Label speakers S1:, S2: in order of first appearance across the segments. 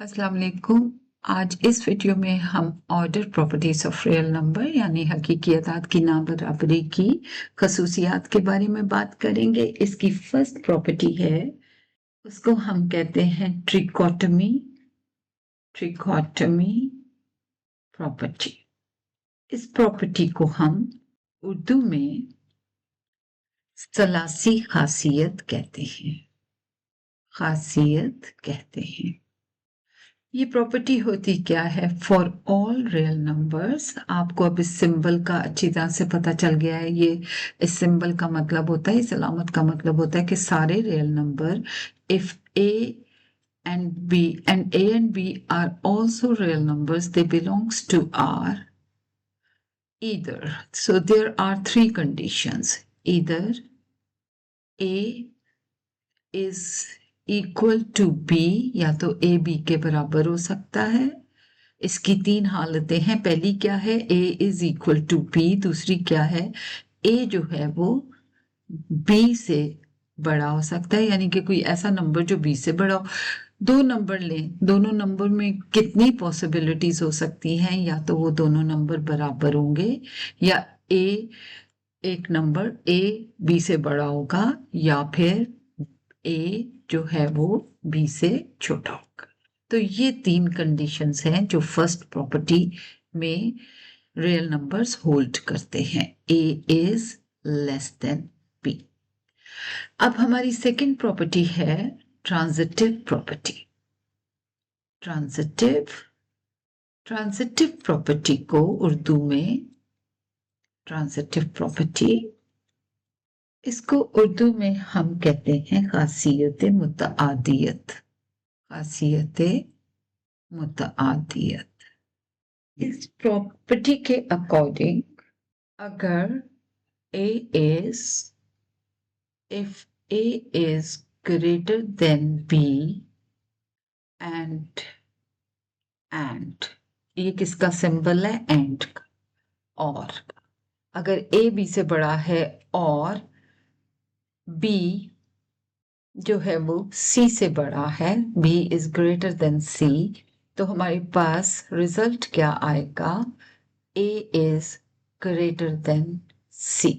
S1: अस्सलाम वालेकुम। आज इस वीडियो में हम order properties of real number यानी हकीकी अदाद की नाबराबरी की खसूसियात के बारे में बात करेंगे। इसकी फर्स्ट प्रॉपर्टी है, उसको हम कहते हैं ट्रिकोटमी प्रॉपर्टी। इस प्रॉपर्टी को हम उर्दू में सलासी खासियत कहते हैं। ये प्रॉपर्टी होती क्या है? For all real numbers. आपको अब इस सिंबल का अच्छी तरह से पता चल गया है। ये इस सिंबल का मतलब होता है, इस अलामत का मतलब होता है कि सारे real number, if a and b are also real numbers, they belongs to R either. So there are three conditions. Either a is equal to b, या तो a b के बराबर हो सकता है। इसकी तीन हालतें हैं। पहली क्या है? a is equal to b। दूसरी क्या है? a जो है वो b से बड़ा हो सकता है, यानी कि कोई ऐसा नंबर जो b से बड़ा हो। दो नंबर लें, दोनों नंबर में कितनी पॉसिबिलिटीज हो सकती हैं? या तो वो दोनों नंबर बराबर होंगे, या a एक नंबर a b से बड़ा होगा, या फिर a जो है वो b से छोटा होगा। तो ये तीन कंडीशंस हैं जो फर्स्ट प्रॉपर्टी में रियल नंबर्स होल्ड करते हैं। a is less then b। अब हमारी सेकंड प्रॉपर्टी है ट्रांजिटिव प्रॉपर्टी। ट्रांजिटिव प्रॉपर्टी को उर्दू में ट्रांजिटिव प्रॉपर्टी, इसको उर्दू में हम कहते हैं खासियत मुतआदियत। इस प्रॉपर्टी के अकॉर्डिंग अगर if a is greater than b and ये किसका सिंबल है? एंड का। और अगर a b से बड़ा है और b जो है वो c से बड़ा है, b is greater then c, तो हमारे पास रिजल्ट क्या आएगा? a is greater then c।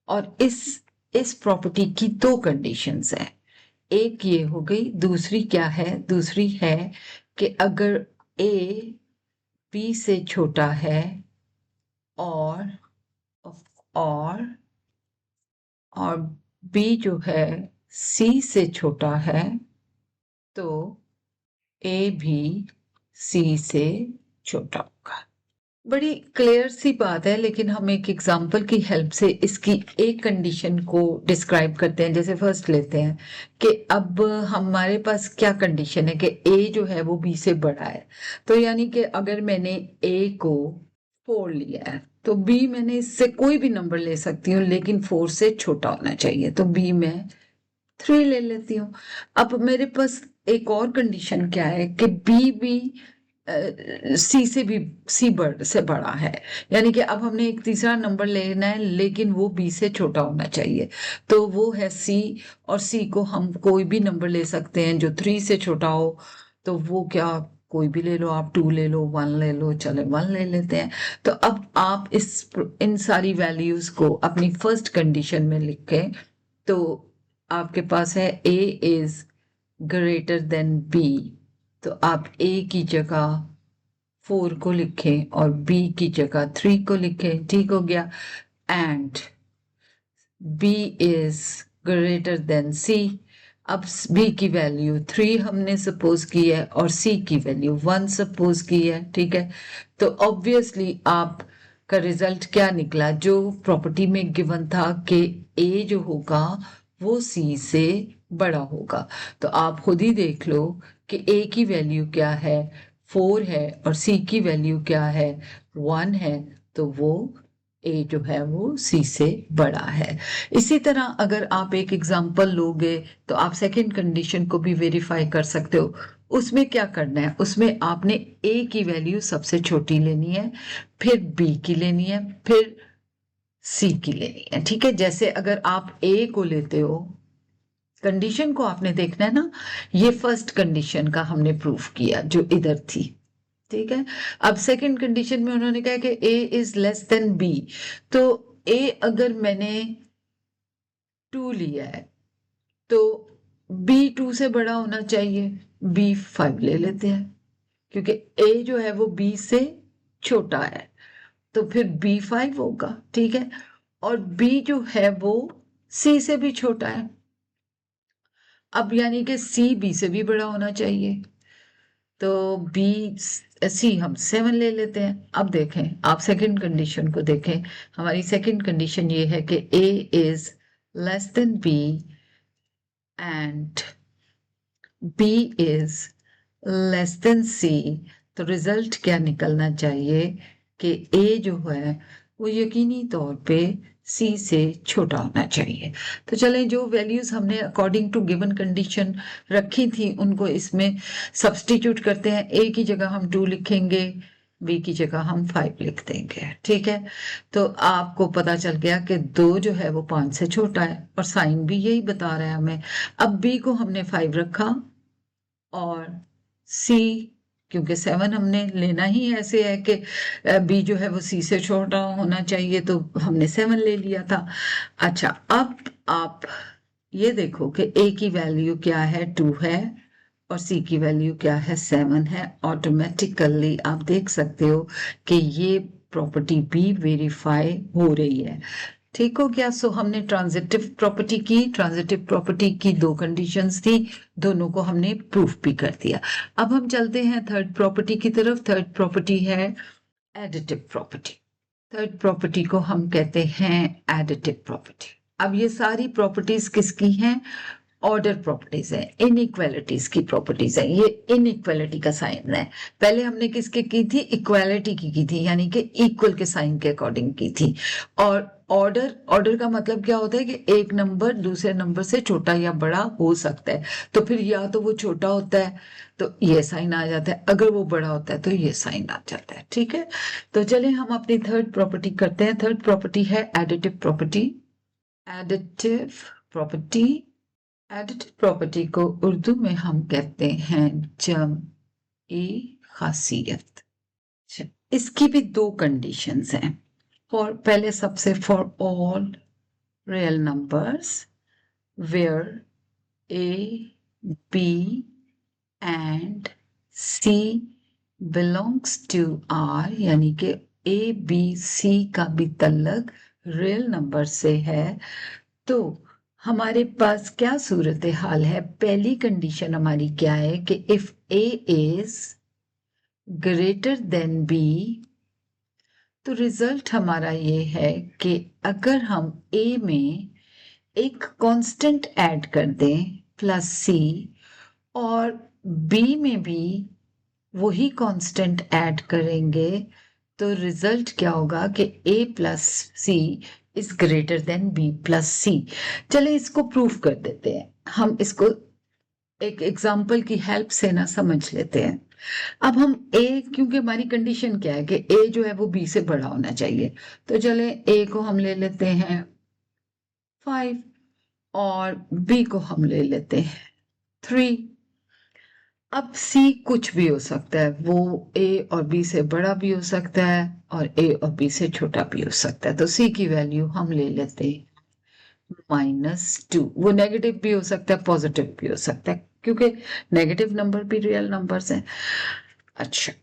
S1: और इस प्रॉपर्टी की दो कंडीशंस हैं। एक ये हो गई, दूसरी क्या है? दूसरी है कि अगर a b से छोटा है और b जो है c से छोटा है, तो a भी c से छोटा होगा। बड़ी क्लियर सी बात है, लेकिन हम एक एग्जाम्पल की हेल्प से इसकी एक कंडीशन को डिस्क्राइब करते हैं। जैसे फर्स्ट लेते हैं कि अब हमारे पास क्या कंडीशन है कि a जो है वो b से बड़ा है। तो यानी कि अगर मैंने a को 4 लिया है तो b मैंने इससे कोई भी नंबर ले सकती हूँ, लेकिन 4 से छोटा होना चाहिए। तो b मैं 3 ले लेती हूँ। अब मेरे पास एक और कंडीशन क्या है कि b भी सी से बड़ा है, यानी कि अब हमने एक तीसरा नंबर लेना है, लेकिन वो बी से छोटा होना चाहिए। तो वो है सी, और सी को हम कोई भी नंबर ले सकते हैं जो 3 से छोटा हो। तो वो क्या, कोई भी ले लो आप, 2 ले लो, 1 ले लो, चले 1 ले लेते हैं। तो अब आप इन सारी वैल्यूज को अपनी फर्स्ट कंडीशन में लिखें। तो आपके पास है a is greater than b, तो आप a की जगह 4 को लिखें और b की जगह 3 को लिखें। ठीक हो गया। And b is greater then c। अब b की वैल्यू 3 हमने सपोज की है और c की वैल्यू 1 सपोज की है। ठीक है, तो ऑब्वियसली आप का रिजल्ट क्या निकला? जो प्रॉपर्टी में गिवन था कि a जो होगा वो c से बड़ा होगा। तो आप खुद ही देख लो कि a की वैल्यू क्या है? 4 है, और c की वैल्यू क्या है? 1 है। तो वो a जो है वो c से बड़ा है। इसी तरह अगर आप एक एग्जाम्पल लोगे तो आप सेकंड कंडीशन को भी वेरीफाई कर सकते हो। उसमें क्या करना है? उसमें आपने a की वैल्यू सबसे छोटी लेनी है, फिर b की लेनी है, फिर c की लेनी है। ठीक है, जैसे अगर आप a को लेते हो कंडीशन को आपने देखना है ना, ये फर्स्ट कंडीशन का हमने प्रूफ किया जो इधर थी, ठीक है। अब सेकंड कंडीशन में उन्होंने कहा कि a is less then b, तो a अगर मैंने 2 लिया है तो b 2 से बड़ा होना चाहिए, b 5 ले लेते हैं क्योंकि a जो है वो b से छोटा है, तो फिर b 5 होगा, ठीक है। और b जो है वो c से भी छोटा है, अब यानी कि c b से भी बड़ा होना चाहिए, तो b c हम 7 ले लेते हैं। अब देखें, आप सेकंड कंडीशन को देखें, हमारी सेकंड कंडीशन ये है कि a is less then b and b is less then c, तो रिजल्ट क्या निकलना चाहिए कि a जो है वो यकीनी तौर पे c से छोटा होना चाहिए। तो चलें, जो वैल्यूज हमने अकॉर्डिंग टू गिवन कंडीशन रखी थी उनको इसमें सब्स्टिट्यूट करते हैं। a की जगह हम 2 लिखेंगे, b की जगह हम 5 लिख देंगे, ठीक है। तो आपको पता चल गया कि 2 जो है वो 5 से छोटा है और साइन भी यही बता रहा है हमें। अब b को हमने 5 रखा और C, क्योंकि 7 हमने लेना ही ऐसे है कि B जो है वो C से छोटा होना चाहिए, तो हमने 7 ले लिया था। अच्छा, अब आप ये देखो कि A की वैल्यू क्या है, 2 है, और C की वैल्यू क्या है, 7 है। ऑटोमेटिकली आप देख सकते हो कि ये प्रॉपर्टी भी वेरीफाई हो रही है, ठीक हो गया। सो हमने ट्रांजिटिव प्रॉपर्टी की 2 कंडीशंस थी, दोनों को हमने प्रूफ भी कर दिया। अब हम चलते हैं थर्ड प्रॉपर्टी की तरफ। थर्ड प्रॉपर्टी है एडिटिव प्रॉपर्टी। थर्ड प्रॉपर्टी को हम कहते हैं एडिटिव प्रॉपर्टी। अब ये सारी प्रॉपर्टीज किसकी हैं, ऑर्डर प्रॉपर्टीज है, इनइक्वालिटीज की प्रॉपर्टीज है। ये इनइक्वालिटी का साइन है, पहले हमने किसके की थी, इक्वालिटी की थी, यानी कि इक्वल के साइन के अकॉर्डिंग की थी। और ऑर्डर का मतलब क्या होता है कि एक नंबर दूसरे नंबर से छोटा या बड़ा हो सकता है, तो फिर या तो वो छोटा होता है तो ये साइन आ जाता है, अगर वो बड़ा होता है तो ये साइन आ जाता है, ठीक है। तो चलिए हम अपनी थर्ड प्रॉपर्टी करते हैं। थर्ड प्रॉपर्टी है additive property. Additive property, additive property को उर्दू में हम कहते हैं जम-ए खासियत। इसकी भी 2 कंडीशंस हैं। फॉर पहले सबसे for all real numbers where a b and c belongs to R, यानी कि ए बी सी का भी तल्लक रियल नंबर से है, तो हमारे पास क्या सूरत हाल है। पहली कंडीशन हमारी क्या है कि if A is greater than b, तो रिजल्ट हमारा ये है कि अगर हम ए में एक कांस्टेंट ऐड कर दें प्लस सी, और बी में भी वही कांस्टेंट ऐड करेंगे, तो रिजल्ट क्या होगा कि a plus C is greater than b plus C. चले इसको प्रूफ कर देते हैं, हम इसको एक एग्जाम्पल की हेल्प से ना समझ लेते हैं। अब हम a, क्योंकि हमारी कंडीशन क्या है कि a जो है वो b से बड़ा होना चाहिए, तो चले a को हम ले लेते हैं 5 और b को हम ले लेते हैं 3। अब C कुछ भी हो सकता है, वो A और B से बड़ा भी हो सकता है और A और B से छोटा भी हो सकता है, तो C की वैल्यू हम ले लेते हैं -2। वो नेगेटिव भी हो सकता है, पॉजिटिव भी हो सकता है, क्योंकि नेगेटिव नंबर भी रियल नंबर्स हैं। अच्छा,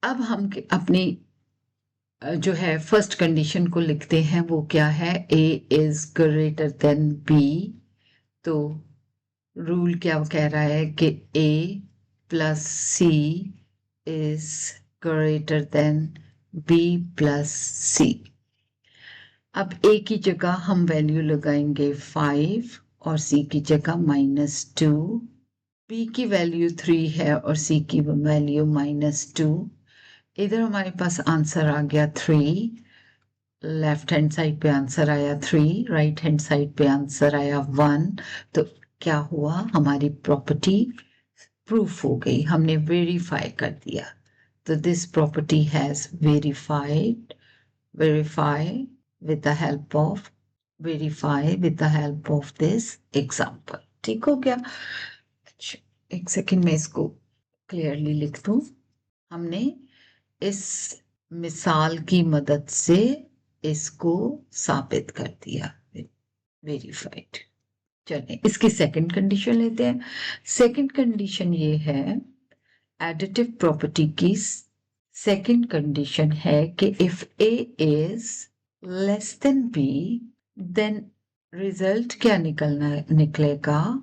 S1: अब हम अपनी जो है फर्स्ट कंडीशन को लिखते हैं, वो क्या है, A is greater than B। तो रूल क्या कह रहा है कि A plus C is greater than B plus C। अब A की जगह हम वैल्यू लगाएंगे 5 और C की जगह -2। B की वैल्यू 3 है और C की वैल्यू -2। इधर हमारे पास आंसर आ गया 3, लेफ्ट हैंड साइड पे आंसर आया 3, राइट हैंड साइड पे आंसर आया 1। तो क्या हुआ, हमारी प्रॉपर्टी प्रूफ हो गई, हमने वेरीफाई कर दिया। तो this property has verify with the help of this example। ठीक हो गया। अच्छा, एक सेकंड में इसको क्लियरली लिख दूं। हमने इस मिसाल की मदद से इसको साबित कर दिया, वेरीफाइड। चलिए इसकी सेकंड कंडीशन लेते हैं। सेकंड कंडीशन ये है, एडिटिव प्रॉपर्टी की सेकंड कंडीशन है कि if A is less than B, then result क्या निकलेगा,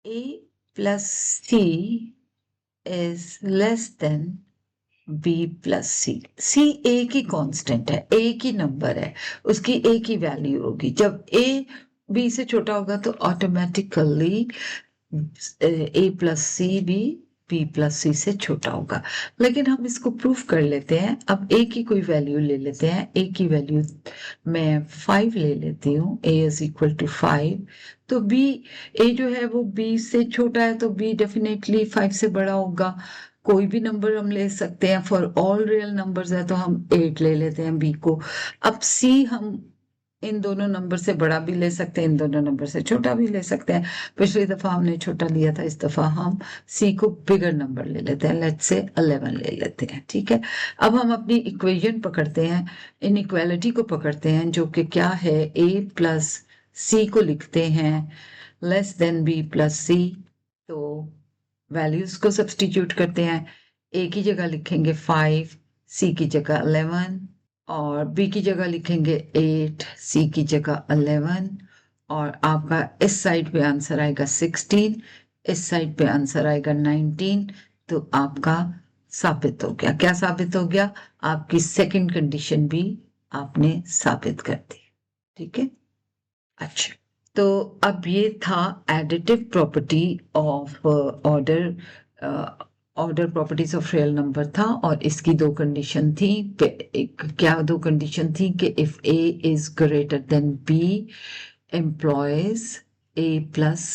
S1: A plus C is less than B plus C. C ए की कांस्टेंट है, ए की नंबर है, उसकी ए की वैल्यू होगी। जब ए बी से छोटा होगा तो ऑटोमेटिकली ए प्लस सी भी बी प्लस सी से छोटा होगा। लेकिन हम इसको प्रूफ कर लेते हैं। अब ए की कोई वैल्यू ले लेते हैं। ए की वैल्यू मैं 5 ले लेती हूँ। ए इज इक्वल टू 5। तो बी, ए जो है वो बी से छोटा है तो बी डेफिनेटली 5 से बड़ा होगा। कोई भी नंबर हम ले सकते हैं, फॉर ऑल रियल नंबर्स है तो हम 8 ले लेते हैं बी को। अब सी हम इन दोनों नंबर से बड़ा भी ले सकते हैं, इन दोनों नंबर से छोटा भी ले सकते हैं। पिछली दफा हमने छोटा लिया था, इस दफा हम सी को बिगर नंबर ले लेते हैं, लेट्स से 11 ले लेते हैं। ठीक है, अब हम अपनी इक्वेशन पकड़ते हैं, इनइक्वालिटी को पकड़ते हैं, जो कि क्या है, ए प्लस सी को लिखते हैं लेस देन बी प्लस सी। तो वैल्यूज को सब्सटीट्यूट करते हैं। ए की जगह लिखेंगे 5, सी की जगह 11, और बी की जगह लिखेंगे 8, सी की जगह 11, और आपका इस साइड पे आंसर आएगा 16, इस साइड पे आंसर आएगा 19। तो आपका साबित हो गया। क्या साबित हो गया? आपकी सेकंड कंडीशन भी आपने साबित कर दी। ठीक है, अच्छा, तो अब ये था additive property of order, order properties of real number था, और इसकी दो कंडीशन थी। क्या दो कंडीशन थी? कि if A is greater than B implies A plus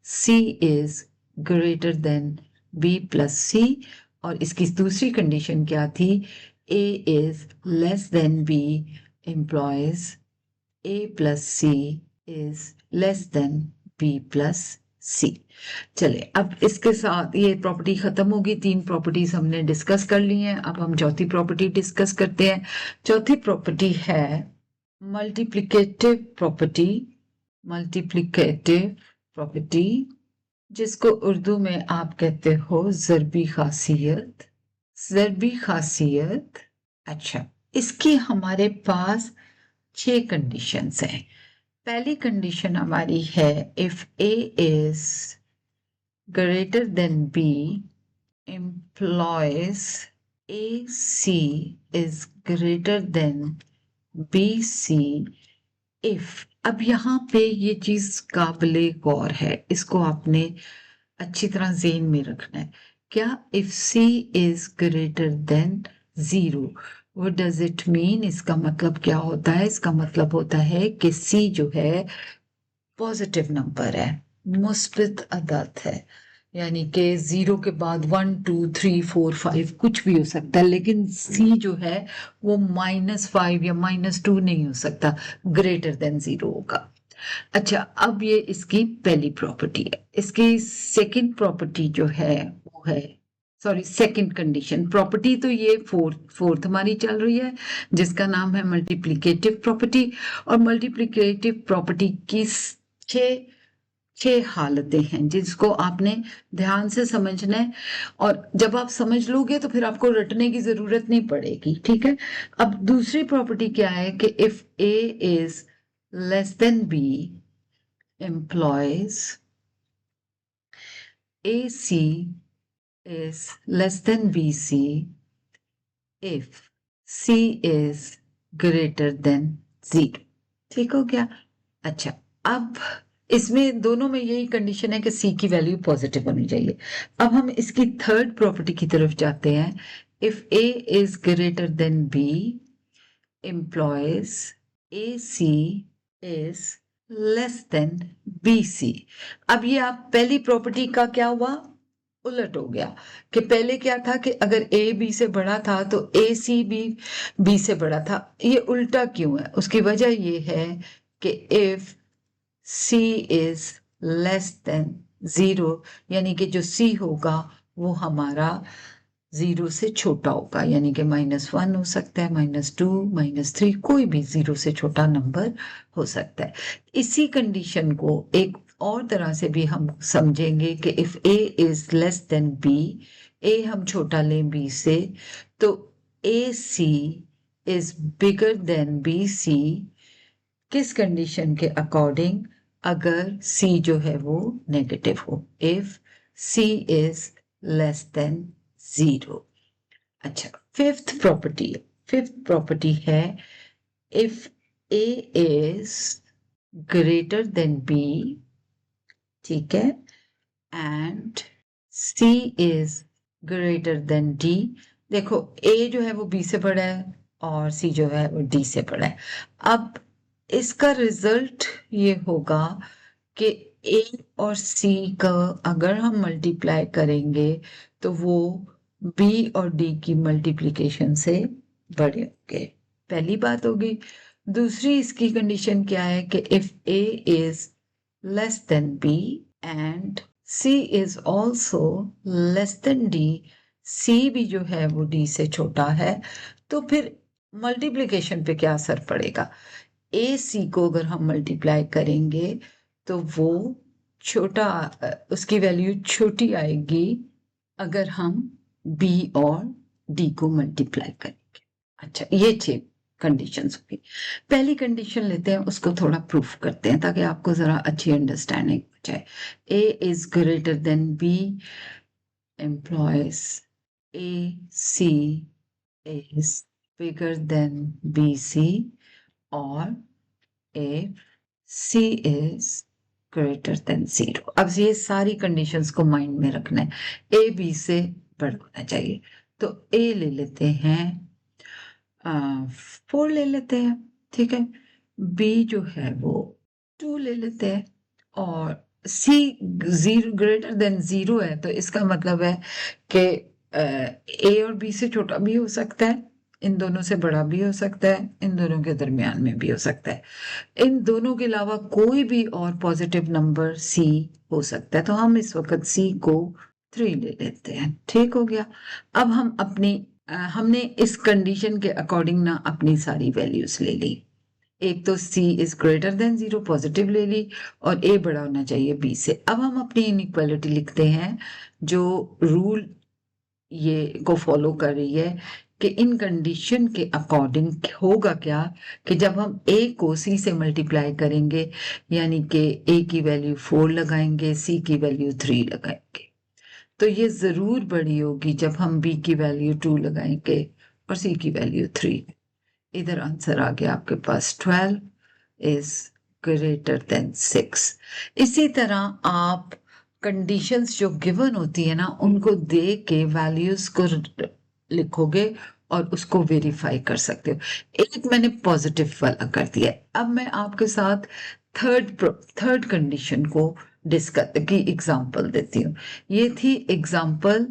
S1: C is greater than B plus C, और इसकी दूसरी कंडीशन क्या थी? A is less than B implies a plus c is less than b plus c। चलिए, अब इसके साथ ये प्रॉपर्टी खत्म होगी। 3 प्रॉपर्टीज हमने डिस्कस कर ली हैं। अब हम चौथी प्रॉपर्टी डिस्कस करते हैं। चौथी प्रॉपर्टी है मल्टीप्लिकेटिव प्रॉपर्टी। मल्टीप्लिकेटिव प्रॉपर्टी, जिसको उर्दू में आप कहते हो ज़रबी खासियत। ज़रबी खासियत। अच्छा, इसकी हमारे पास 6 कंडीशंस हैं। पहली कंडीशन हमारी है, if A is greater than B implies a C is greater than B c if. अब यहाँ पे ये चीज काबिले गौर है, इसको आपने अच्छी तरह ज़हन में रखना है। क्या? If c is greater than 0। What does it mean? इसका मतलब क्या होता है? इसका मतलब होता है कि C जो है पॉजिटिव नंबर है, मुस्बित अदद है, यानी कि 0 के बाद 1 2 3 4 5 कुछ भी हो सकता है, लेकिन C जो है वो -5 या -2 नहीं हो सकता, ग्रेटर देन 0 होगा। अच्छा, अब ये इसकी पहली प्रॉपर्टी है। इसकी सेकंड प्रॉपर्टी जो है वो है, सॉरी, सेकंड कंडीशन। प्रॉपर्टी तो ये फोर्थ हमारी चल रही है, जिसका नाम है मल्टीप्लिकेटिव प्रॉपर्टी। और मल्टीप्लिकेटिव प्रॉपर्टी की छह हालतें हैं, जिसको आपने ध्यान से समझना है, और जब आप समझ लोगे तो फिर आपको रटने की जरूरत नहीं पड़ेगी। ठीक है, अब दूसरी प्रॉपर्टी क्या है कि if A is less than b implies AC is less than BC if C is greater than 0। ठीक हो गया? अच्छा, अब इसमें दोनों में यही कंडीशन है कि C की वैल्यू पॉजिटिव होनी चाहिए। अब हम इसकी थर्ड प्रॉपर्टी की तरफ जाते हैं। If A is greater than B implies AC is less than BC। अब ये आप पहली प्रॉपर्टी का क्या हुआ? उलट हो गया, कि पहले क्या था कि अगर A B से बड़ा था तो AC भी B से बड़ा था। ये उल्टा क्यों है? उसकी वजह ये है कि if C is less than 0 यानी कि जो C होगा वो हमारा 0 से छोटा होगा, यानी कि -1 हो सकता है, -2, -3, कोई भी 0 से छोटा नंबर हो सकता है। इसी कंडीशन को एक और तरह से भी हम समझेंगे कि if A is less then B, A हम छोटा लें B से, तो AC is bigger than BC किस कंडीशन के अकॉर्डिंग? अगर C जो है वो नेगेटिव हो, if C is less then 0। अच्छा, फिफ्थ प्रॉपर्टी है if A is greater than B, ठीक है, and C is greater then D। देखो A जो है वो B से बड़ा है और C जो है वो D से बड़ा है। अब इसका रिजल्ट ये होगा कि A और C का अगर हम मल्टीप्लाई करेंगे तो वो B और D की मल्टीप्लिकेशन से बड़े होंगे, पहली बात होगी। दूसरी इसकी कंडीशन क्या है कि if A is less then B and C is also less than D, C भी जो है वो D से छोटा है, तो फिर मल्टीप्लिकेशन पे क्या असर पड़ेगा? AC को अगर हम मल्टीप्लाई करेंगे तो वो छोटा, उसकी वैल्यू छोटी आएगी अगर हम B और D को मल्टीप्लाई करेंगे। अच्छा, ये 6 कंडीशंस होगी। पहली कंडीशन लेते हैं, उसको थोड़ा प्रूफ करते हैं ताकि आपको जरा अच्छी अंडरस्टैंडिंग हो जाए। A is greater than B implies AC is bigger than BC or if C is greater than 0। अब ये सारी कंडीशंस को माइंड में रखना है, A B से बड़ा होना चाहिए। तो A ले लेते हैं, 4 ले लेते हैं, ठीक है। B जो है वो 2 ले लेते हैं और C 0 ग्रेटर देन 0 है, तो इसका मतलब है कि A और B से छोटा भी हो सकता है, इन दोनों से बड़ा भी हो सकता है, इन दोनों के दरमियान में भी हो सकता है, इन दोनों के अलावा कोई भी और पॉजिटिव नंबर C हो सकता है। तो हम इस वक्त C को 3 ले लेते हैं, ठीक हो गया। अब हम हमने इस कंडीशन के अकॉर्डिंग ना अपनी सारी वैल्यूज ले ली। एक तो C is greater than 0 positive ले ली और A बड़ा होना चाहिए B से। अब हम अपनी इनइक्वालिटी लिखते हैं जो रूल ये को फॉलो कर रही है कि इन कंडीशन के अकॉर्डिंग होगा क्या कि जब हम A को C से मल्टीप्लाई करेंगे, यानी कि A की वैल्यू 4 लगाएंगे, C की वैल्यू 3 लगाएंगे, तो ये जरूर बड़ी होगी जब हम B की वैल्यू 2 लगाएंगे और C की वैल्यू 3। इधर आंसर आ गया आपके पास 12 इज ग्रेटर देन 6। इसी तरह आप कंडीशंस जो गिवन होती है ना उनको दे के वैल्यूज को लिखोगे और उसको वेरीफाई कर सकते हो। एक मैंने पॉजिटिव वाला कर दिया, अब मैं आपके साथ थर्ड कंडीशन को डिस्कस की एग्जांपल देती हूँ। ये थी एग्जांपल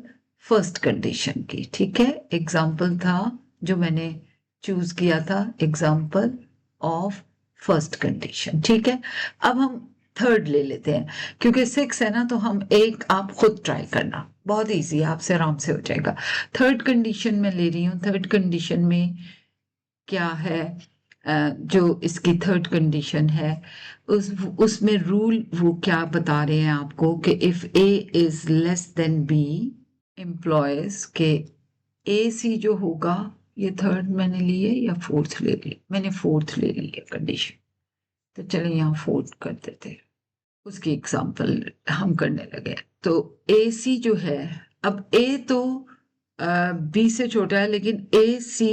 S1: फर्स्ट कंडीशन की, ठीक है। एग्जांपल था जो मैंने चूज किया था, एग्जांपल ऑफ फर्स्ट कंडीशन, ठीक है। अब हम थर्ड ले लेते हैं, क्योंकि 6 है ना, तो हम एक आप खुद ट्राई करना, बहुत इजी है, आपसे आराम से हो जाएगा। थर्ड कंडीशन में ले रही हूँ। थर्ड कंडीशन में क्या है, जो इसकी थर्ड कंडीशन है उसमें रूल वो क्या बता रहे हैं आपको कि if A is less then B employees के AC जो होगा, ये थर्ड मैंने लिए या फोर्थ ले ली, मैंने फोर्थ ले ली है कंडीशन, तो चलिए यहाँ फोर्थ कर देते हैं। उसकी एग्जांपल हम करने लगे। तो AC जो है, अब A तो B से छोटा है, लेकिन AC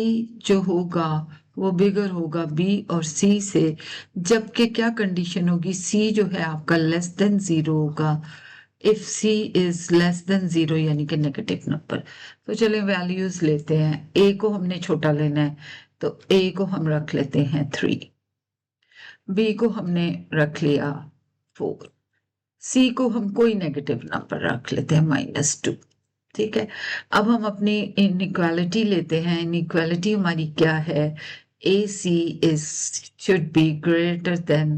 S1: जो होगा वो बिगर होगा B और C से, जबकि क्या कंडीशन होगी, C जो है आपका लेस देन 0 होगा। If C is less then 0 यानी कि नेगेटिव नंबर। तो चलिए वैल्यूज लेते हैं। A को हमने छोटा लेना है, तो A को हम रख लेते हैं 3, B को हमने रख लिया 4, C को हम कोई नेगेटिव नंबर रख लेते हैं -2, ठीक है। अब हम अपनी इनइक्वालिटी लेते हैं। इनइक्वालिटी हमारी क्या है, AC is should be greater than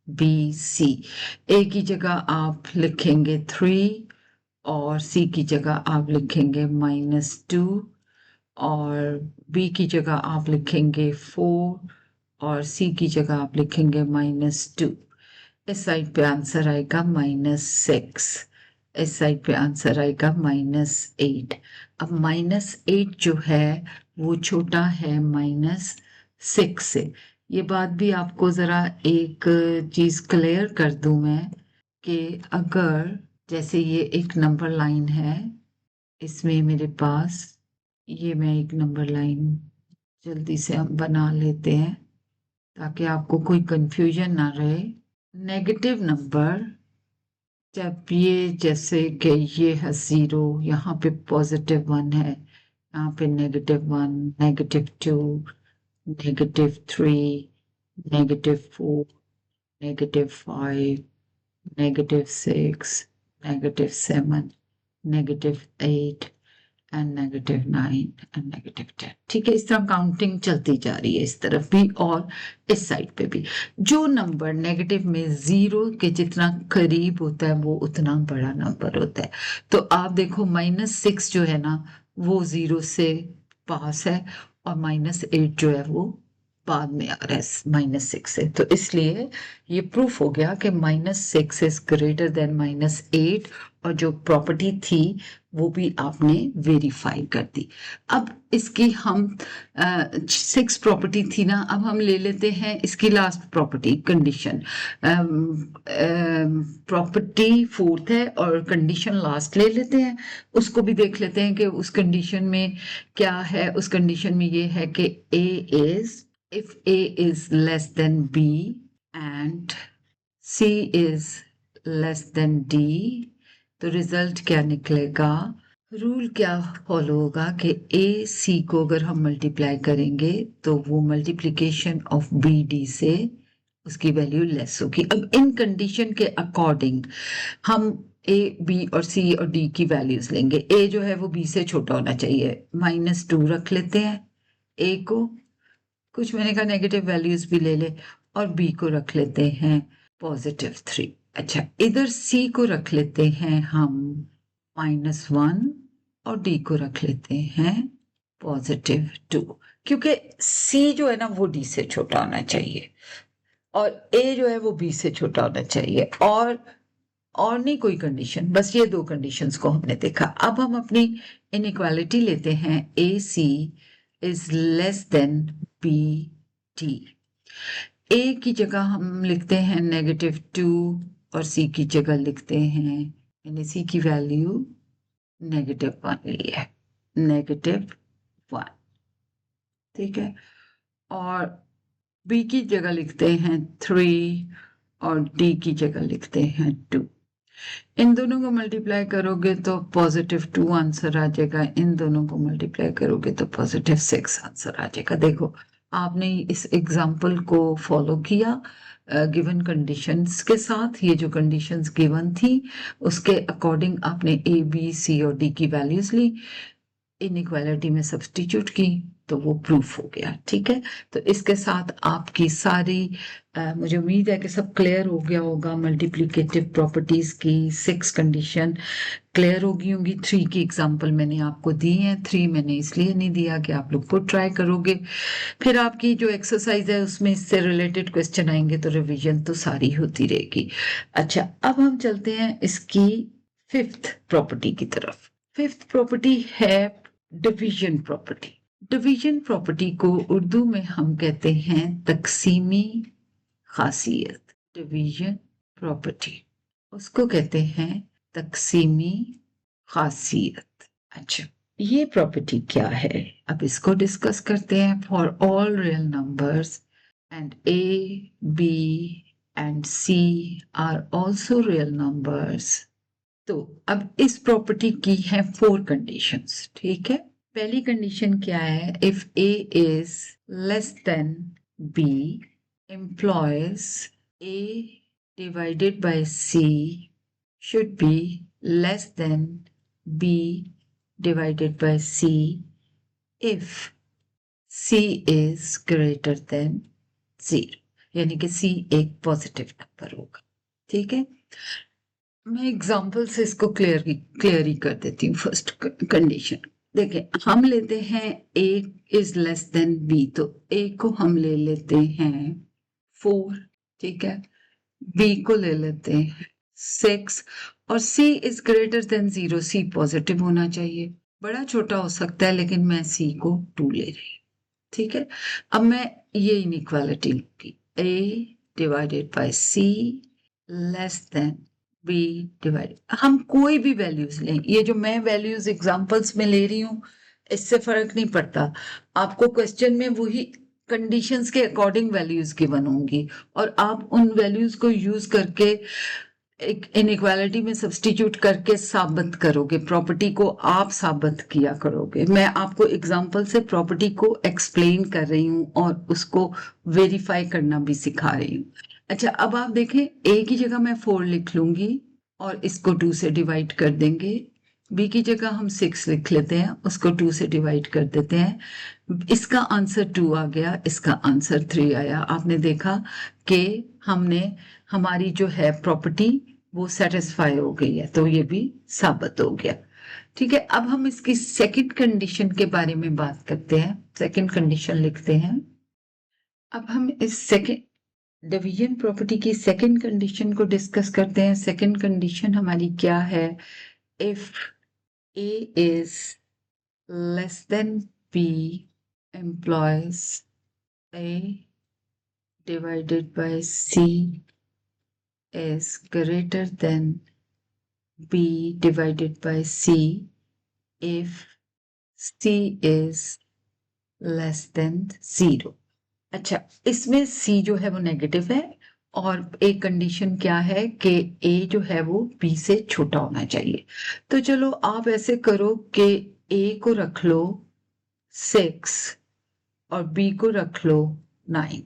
S1: B C. ए की जगह आप लिखेंगे 3 और सी की जगह आप लिखेंगे -2 और बी की जगह आप लिखेंगे 4 और सी की जगह आप लिखेंगे -2। इस साइड पे आंसर आएगा -6। इस साइड पे आंसर आएगा -8। अब -8 जो है वो छोटा है -6 से। ये बात भी आपको जरा एक चीज क्लियर कर दूं मैं कि अगर जैसे ये एक नंबर लाइन है, इसमें मेरे पास ये मैं एक नंबर लाइन जल्दी से हम बना लेते हैं ताकि आपको कोई कंफ्यूजन ना रहे। नेगेटिव नंबर जब ये जैसे कि ये है 0, यहाँ पे +1 है, यहाँ पे -1, -2, -3, -4, -5, -6, -7, -8 एंड -9 एंड -10। ठीक है, इस तरह काउंटिंग चलती जा रही है इस तरफ भी और इस साइड पे भी। जो नंबर नेगेटिव में 0 के जितना करीब होता है वो उतना बड़ा नंबर होता है। तो आप देखो -6 जो है ना वो 0 से पास है और -8 जो है वो बाद में आ रहा है -6 से। तो इसलिए ये प्रूफ हो गया कि -6 इज ग्रेटर देन -8 और जो प्रॉपर्टी थी वो भी आपने वेरीफाई कर दी। अब इसकी हम 6 प्रॉपर्टी थी ना, अब हम ले लेते हैं इसकी last property condition. Property 4th है और कंडीशन लास्ट ले लेते हैं, उसको भी देख लेते हैं कि उस कंडीशन में क्या है। उस कंडीशन में ये है कि A is if A is less than B and C is less than D, तो रिजल्ट क्या निकलेगा? रूल क्या फॉलो होगा कि ए सी को अगर हम मल्टीप्लाई करेंगे तो वो मल्टीप्लिकेशन ऑफ बी डी से उसकी वैल्यू लेस होगी। अब इन कंडीशन के अकॉर्डिंग हम ए बी और सी और डी की वैल्यूज लेंगे। ए जो है वो बी से छोटा होना चाहिए, -2 रख लेते हैं ए को, कुछ मैंने कहा नेगेटिव वैल्यूज भी ले ले, और बी को रख लेते हैं +3। अच्छा, इधर सी को रख लेते हैं हम -1 और डी को रख लेते हैं +2, क्योंकि सी जो है ना वो डी से छोटा होना चाहिए और ए जो है वो बी से छोटा होना चाहिए, और नहीं कोई कंडीशन, बस ये 2 कंडीशंस को हमने देखा। अब हम अपनी इनइक्वालिटी लेते हैं, A C is less than B D. A की जगह हम लिखते हैं -2 और सी की जगह लिखते हैं, मैंने सी की वैल्यू -1 ली है, -1, ठीक है, और बी की जगह लिखते हैं 3 और डी की जगह लिखते हैं 2। इन दोनों को मल्टीप्लाई करोगे तो +2 आंसर आ जाएगा, इन दोनों को मल्टीप्लाई करोगे तो +6 आंसर आ जाएगा। देखो, आपने इस एग्जाम्पल को फॉलो किया गिवन कंडीशंस के साथ। ये जो कंडीशंस गिवन थी उसके अकॉर्डिंग आपने ए बी सी और डी की वैल्यूज ली, इनइक्वालिटी में सब्स्टिट्यूट की, तो वो प्रूफ हो गया। ठीक है, तो इसके साथ आपकी सारी मुझे उम्मीद है कि सब क्लियर हो गया होगा। मल्टीप्लिकेटिव प्रॉपर्टीज की 6 कंडीशन क्लियर होगी होंगी। 3 की एग्जांपल मैंने आपको दी है, 3 मैंने इसलिए नहीं दिया कि आप लोग को ट्राई करोगे, फिर आपकी जो एक्सरसाइज है उसमें इससे रिलेटेड क्वेश्चन आएंगे तो रिवीजन तो सारी होती रहेगी। अच्छा, अब हम चलते हैं इसकी 5th प्रॉपर्टी की तरफ। 5th प्रॉपर्टी है डिवीजन प्रॉपर्टी। डिवीजन प्रॉपर्टी को उर्दू में हम कहते हैं तकसीमी खासियत। डिवीजन प्रॉपर्टी उसको कहते हैं तकसीमी खासियत। अच्छा, ये प्रॉपर्टी क्या है, अब इसको डिस्कस करते हैं। For all real numbers and a b and c are also real numbers. तो अब इस प्रॉपर्टी की है 4 कंडीशंस। ठीक है, पहली कंडीशन क्या है, if A is less than b implies A divided by C should be less than B divided by C if C is greater than 0. यानी कि सी एक पॉजिटिव नंबर होगा। ठीक है, मैं एग्जाम्पल से इसको क्लियर ही कर देती हूँ। फर्स्ट कंडीशन देखिए, हम लेते हैं a is less then b, तो a को हम ले लेते हैं 4, ठीक है, b को ले लेते हैं 6 और c is greater than 0, c positive होना चाहिए, बड़ा छोटा हो सकता है लेकिन मैं c को 2 ले रही हूँ। ठीक है, अब मैं ये इनइक्वालिटी लूंगी, a divided by c less than b divide, हम कोई भी वैल्यूज लें, ये जो मैं वैल्यूज एग्जांपल्स में ले रही हूँ इससे फर्क नहीं पड़ता, आपको क्वेश्चन में वही कंडीशंस के अकॉर्डिंग वैल्यूज गिवन होंगी और आप उन वैल्यूज को यूज करके एक इनइक्वालिटी में सब्स्टिट्यूट करके साबित करोगे, प्रॉपर्टी को आप साबित किया करोगे। मैं आपको एग्जांपल से प्रॉपर्टी को एक्सप्लेन कर रही हूँ और उसको वेरीफाई करना भी सिखा रही हूँ। अच्छा, अब आप देखें, ए की जगह मैं 4 लिख लूंगी और इसको 2 से डिवाइड कर देंगे, बी की जगह हम 6 लिख लेते हैं, उसको 2 से डिवाइड कर देते हैं, इसका आंसर 2 आ गया, इसका आंसर 3 आया। आपने देखा कि हमने हमारी जो है प्रॉपर्टी वो सेटिस्फाई हो गई है, तो ये भी साबित हो गया। ठीक है, अब हम इसकी सेकंड कंडीशन के बारे में बात करते हैं। सेकंड कंडीशन लिखते हैं। अब हम इस सेकंड डिवीजन प्रॉपर्टी की सेकंड कंडीशन को डिस्कस करते हैं। सेकंड कंडीशन हमारी क्या है? If a is less than b implies a divided by c is greater than b divided by c if c is less than 0। अच्छा, इसमें c जो है वो नेगेटिव है और एक कंडीशन क्या है कि a जो है वो b से छोटा होना चाहिए। तो चलो आप ऐसे करो कि a को रख लो 6 और b को रख लो 9,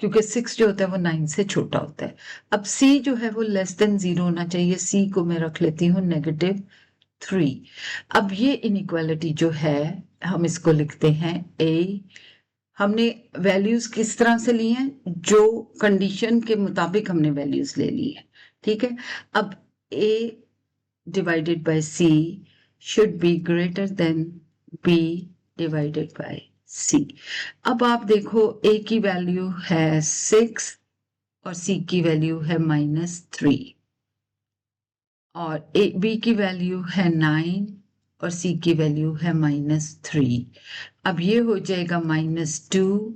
S1: क्योंकि 6 जो होता है वो 9 से छोटा होता है। अब c जो है वो लेस देन 0 होना चाहिए, c को मैं रख लेती हूँ -3। अब ये इनइक्वालिटी जो है हम इसको लिखते हैं a, हमने वैल्यूज किस तरह से ली हैं? जो कंडीशन के मुताबिक हमने वैल्यूज ले ली है। ठीक है, अब a divided by c should be greater than b divided by c। अब आप देखो, a की वैल्यू है 6 और c की वैल्यू है -3 और b की वैल्यू है 9 और c की वैल्यू है -3। अब ये हो जाएगा -2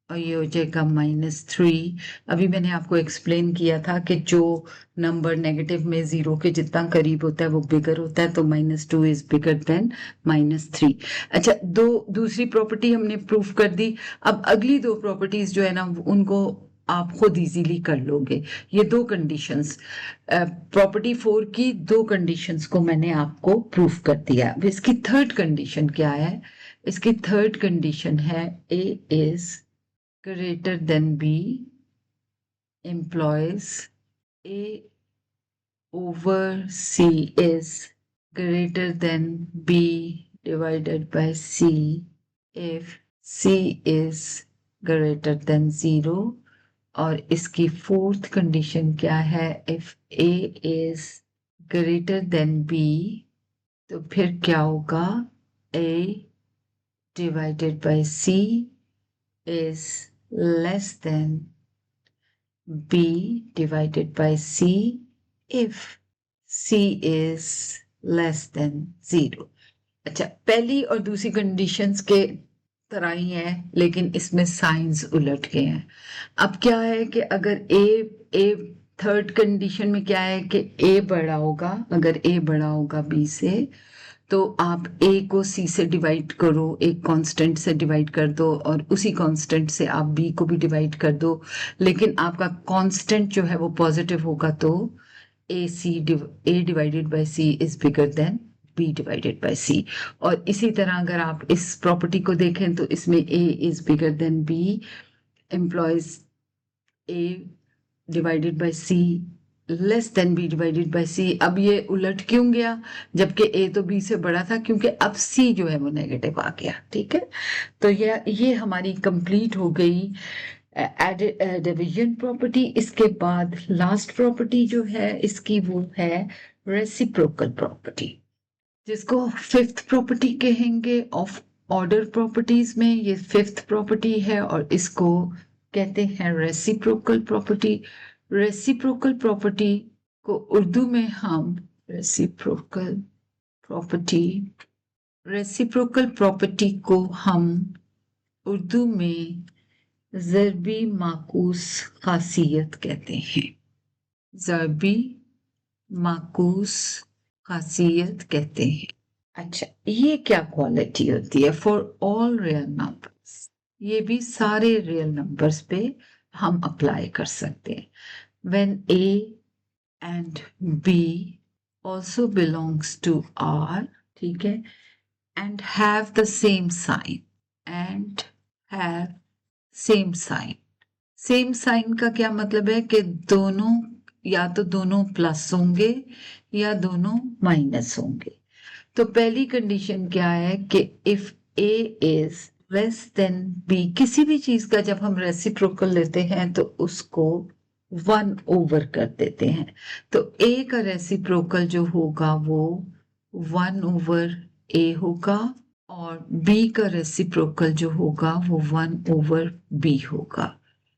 S1: और ये हो जाएगा -3। अभी मैंने आपको एक्सप्लेन किया था कि जो नंबर नेगेटिव में 0 के जितना करीब होता है वो बिगर होता है, तो -2 इज बिगर देन -3। अच्छा, दूसरी प्रॉपर्टी हमने प्रूफ कर दी। अब अगली 2 प्रॉपर्टीज जो है ना उनको आप खुद इजीली कर लोगे। ये 2 कंडीशंस, प्रॉपर्टी 4 की 2 कंडीशंस को मैंने आपको प्रूफ कर दिया। अब इसकी थर्ड कंडीशन क्या है? इसकी थर्ड कंडीशन है a is greater than b implies a over c is greater than b divided by c if c is greater than 0। और इसकी फोर्थ कंडीशन क्या है? If a is greater than b, तो फिर क्या होगा? a divided by c is less than b divided by c if c is less than 0। अच्छा, पहली और दूसरी कंडीशंस के तरह ही है लेकिन इसमें साइंस उलट गए हैं। अब क्या है कि अगर ए थर्ड कंडीशन में क्या है कि a बड़ा होगा, अगर a बड़ा होगा b से, तो आप a को c से डिवाइड करो, एक कांस्टेंट से डिवाइड कर दो और उसी कांस्टेंट से आप b को भी डिवाइड कर दो, लेकिन आपका कांस्टेंट जो है वो पॉजिटिव होगा, तो a divided by c is bigger than b divided by c। और इसी तरह अगर आप इस प्रॉपर्टी को देखें तो इसमें a is bigger than b employees a divided by c less than b divided by c। अब ये उलट क्यों गया जबकि a तो b से बड़ा था? क्योंकि अब c जो है वो नेगेटिव आ गया। ठीक है, तो ये हमारी कंप्लीट हो गई डिवीजन प्रॉपर्टी। इसके बाद लास्ट प्रॉपर्टी जो है इसकी वो है रेसिप्रोकल प्रॉपर्टी, जिसको फिफ्थ प्रॉपर्टी कहेंगे ऑफ ऑर्डर प्रॉपर्टीज में। ये फिफ्थ प्रॉपर्टी है और इसको कहते हैं रेसिप्रोकल प्रॉपर्टी। रेसिप्रोकल प्रॉपर्टी को उर्दू में हम रेसिप्रोकल प्रॉपर्टी को हम उर्दू में ज़रबी माकूस खासियत कहते हैं। ज़रबी माकूस खासियत कहते हैं। अच्छा, ये क्या क्वालिटी होती है? फॉर ऑल रियल नंबर्स, ये भी सारे रियल नंबर्स पे हम अप्लाई कर सकते हैं। When a and b also belongs to R, ठीक है, and have the same sign। Same sign का क्या मतलब है कि दोनों या तो दोनों प्लस होंगे या दोनों माइनस होंगे। तो पहली कंडीशन क्या है कि if A is less than b, किसी भी चीज का जब हम रेसिप्रोकल लेते हैं तो उसको 1 ओवर कर देते हैं। तो ए का रेसिप्रोकल जो होगा वो 1 ओवर ए होगा और बी का रेसिप्रोकल जो होगा वो 1 ओवर बी होगा।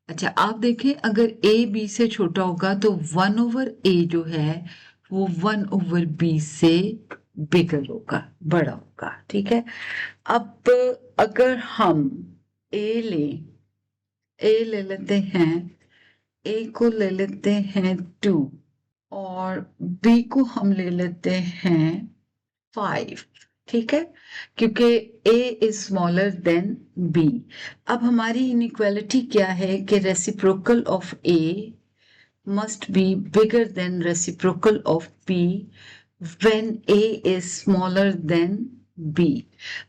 S1: अच्छा, आप देखें अगर ए बी से छोटा होगा तो 1 ओवर ए जो है वो 1 ओवर बी से बिगर होगा, बड़ा होगा। ठीक है, अब अगर हम ए ले लेते हैं, ए को ले लेते हैं 2 और बी को हम ले लेते हैं 5। ठीक है, क्योंकि a is smaller than b। अब हमारी इनइक्वालिटी क्या है कि reciprocal of a must be bigger than reciprocal of b when a is smaller than b।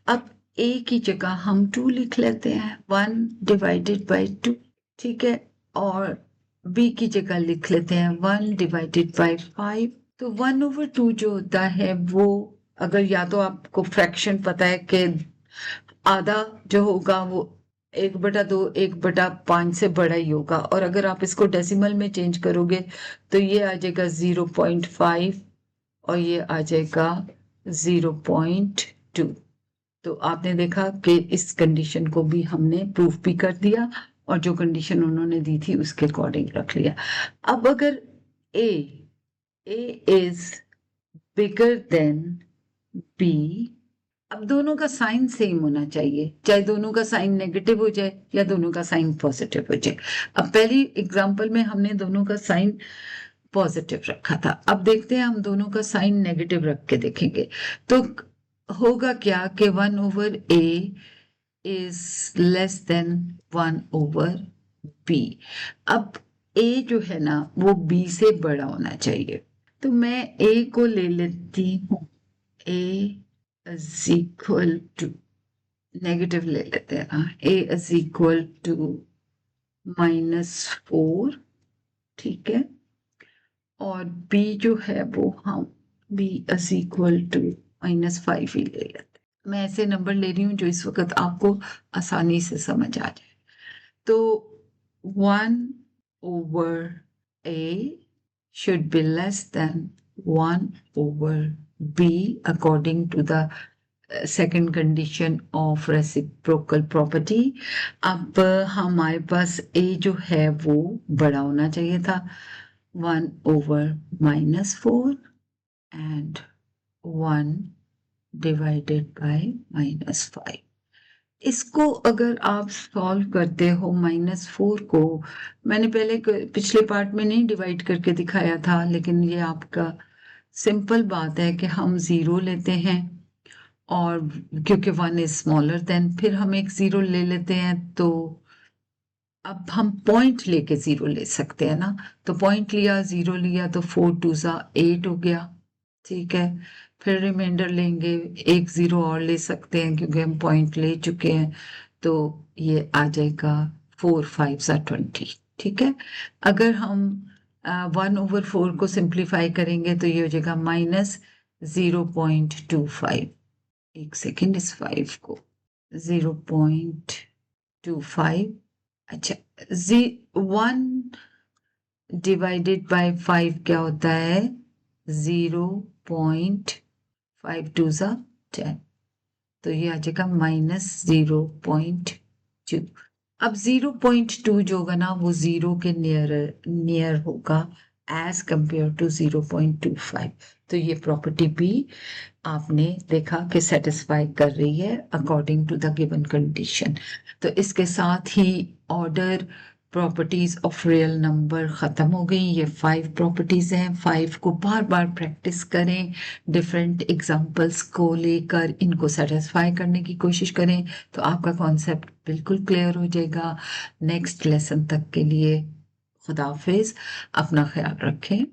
S1: अब a की जगह हम 2 लिख लेते हैं, 1 डिवाइडेड बाय 2। ठीक है, और b की जगह लिख लेते हैं 1 डिवाइडेड बाय 5। तो 1 ओवर 2 जो होता है वो, अगर या तो आपको फ्रैक्शन पता है कि आधा जो होगा वो 1/2 1/5 से बड़ा ही होगा, और अगर आप इसको डेसिमल में चेंज करोगे तो ये आ जाएगा 0.5 और ये आ जाएगा 0.2। तो आपने देखा कि इस कंडीशन को भी हमने प्रूफ भी कर दिया और जो कंडीशन उन्होंने दी थी उसके अकॉर्डिंग रख लिया। अब अगर a is bigger than b, अब दोनों का साइन सेम होना चाहिए, चाहे दोनों का साइन नेगेटिव हो जाए या दोनों का साइन पॉजिटिव हो जाए। अब पहली एग्जांपल में हमने दोनों का साइन पॉजिटिव रखा था, अब देखते हैं हम दोनों का साइन नेगेटिव रख के देखेंगे तो होगा क्या कि 1 over a is less then 1 over b। अब a जो है ना वो b से बड़ा होना चाहिए, तो मैं a को ले लेती हूँ, a is equal to, negative ले लेते हैं, a इज इक्वल टू -4। ठीक है, और b जो है वो हम b इज इक्वल टू -5 ही ले लेते हैं। मैं ऐसे नंबर ले रही हूँ जो इस वक्त आपको आसानी से समझ आ जाए। तो 1 over a should be less than 1 over b according to the second condition of reciprocal property। अब हमारे पास a जो है वो बड़ा होना चाहिए था, 1 over -4 and 1 divided by -5। इसको अगर आप सॉल्व करते हो -4 को, मैंने पहले पिछले पार्ट में नहीं डिवाइड करके दिखाया था, लेकिन ये आपका सिंपल बात है कि हम 0 लेते हैं और क्योंकि 1 इज स्मॉलर देन, फिर हम एक 0 ले लेते हैं, तो अब हम पॉइंट लेके 0 ले सकते हैं ना, तो पॉइंट लिया, 0 लिया, तो 4 2 8 हो गया। ठीक है, फिर रिमाइंडर लेंगे, एक 0 और ले सकते हैं क्योंकि हम पॉइंट ले चुके हैं, तो ये आ जाएगा 4 5 20। ठीक है, अगर हम 1 ओवर 4 को सिंप्लीफाई करेंगे तो ये हो जाएगा -0.25। एक सेकेंड, इस 5 को 0.25 अच्छा, 1 डिवाइडेड बाय 5 क्या होता है? 0.5 ज़ा 10, तो ये आ जाएगा -0.2। अब 0.2 जो होगा ना वो 0 के नियर होगा एज कंपेयर टू 0.25। तो ये प्रॉपर्टी भी आपने देखा कि सेटिस्फाई कर रही है according to the given condition. तो इसके साथ ही order properties of real number खत्म हो गई। ये 5 प्रॉपर्टीज हैं। 5 को बार बार प्रैक्टिस करें, डिफरेंट एग्जांपल्स को लेकर इनको सेटिस्फाई करने की कोशिश करें, तो आपका कॉन्सेप्ट बिल्कुल क्लियर हो जाएगा। नेक्स्ट लेसन तक के लिए खुदा हाफिज, अपना ख्याल रखें।